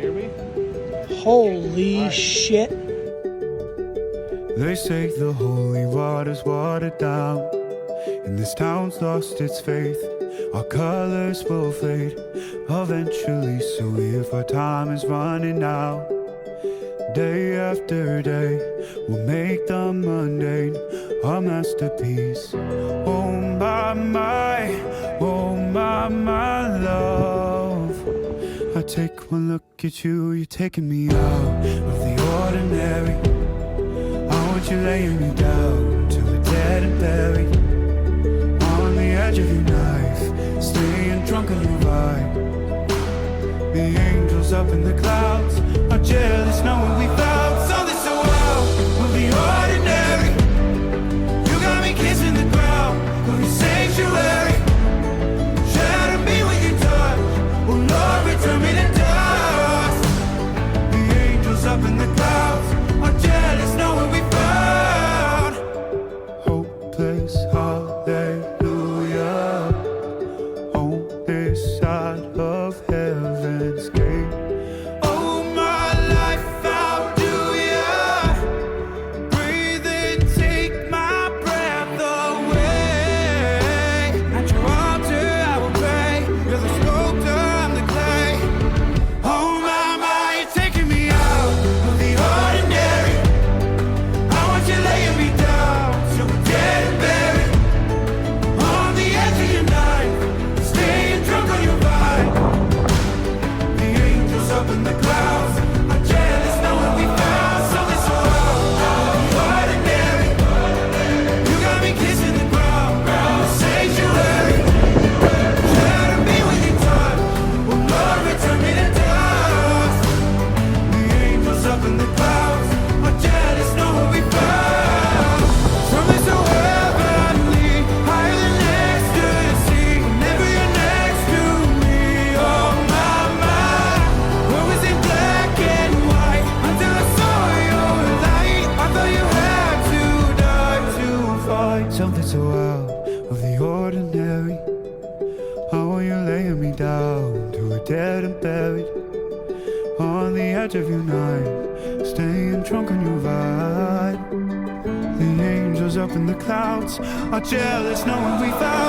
hear me? Holy shit. They say the holy water's watered down, and this town's lost its faith. Our colors will fade eventually, so if our time is running out, day after day, we'll make the mundane our masterpiece. Oh my, oh my love. I take one look at you, you're taking me out of the ordinary. I want you laying me down till we're dead and buried, on the edge of your knife, staying drunk on your vibe. The angels up in the clouds are jealous knowing we found something so wild of the ordinary. You got me kissing the ground of your sanctuary. Shatter me with your touch, oh Lord, return me to dust. The angels up in the clouds are jealous knowing we found hopeless hallelujah on this side of heaven's gate. Oh my life, how do ya breathe and take my breath away? At your altar I will pray, you're the sculptor, I'm the clay. Oh my, you're taking me out of the ordinary. I want you laying me down till we're dead and buried, on the edge of your knife, staying drunk on your vibe. The angels up in the clouds are jealous knowing we found something so wild, the ordinary. You got me kissing the ground, the sanctuary. Shatter me with your touch, oh Lord, return me to dust. The angels up in the clouds are jealous knowing we found something so heavenly, higher than ecstasy. Whenever you're next to me, oh my, what was in black and white until I saw your light? I thought you had to die to find something so out of the ordinary. How are you laying me down till we're dead and buried, on the edge of your knife, staying drunk on your vibe. The angels up in the clouds are jealous knowing we found